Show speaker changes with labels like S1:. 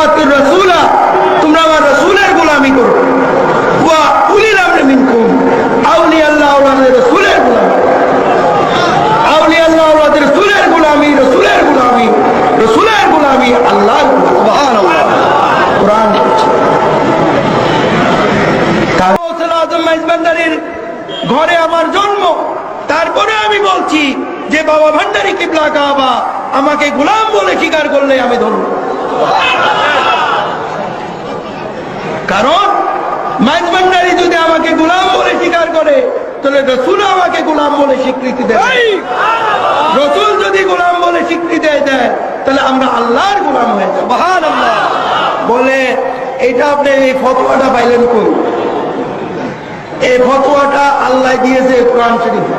S1: আতিউর রাসূলা, তোমরা আমার রাসূলের গোলামি করো। ওয়া উলিল আমরি মিনকুম, আউলিয়া আল্লাহ ওয়ালাদের রাসূলের গোলামি, আউলিয়া আল্লাহ ওয়ালাদের রাসূলের গোলামি, রাসূলের গোলামি, রাসূলের গোলামি, আল্লাহর গোলামি। সুবহানাল্লাহ। কোরআন ঘরে আমার জন্ম, তারপরে আমি বলছি যে বাবা ভান্ডারী কিবলা কাবা আমাকে গোলাম বলে স্বীকার করলে আমি ধরব। কারণ মাইজ ভান্ডারী যদি আমাকে গোলাম বলে স্বীকার করে তাহলে রসুল আমাকে গোলাম বলে স্বীকৃতি দেয়। রসুল যদি গোলাম বলে স্বীকৃতি দেয় তাহলে আমরা আল্লাহর গোলাম হয়ে যাব। সুবহানাল্লাহ। বলে এটা আপনি এই ফতোয়াটা পাইলেন কই? এই ফতোয়াটা আল্লাহ দিয়েছে কোরআন শরীফে।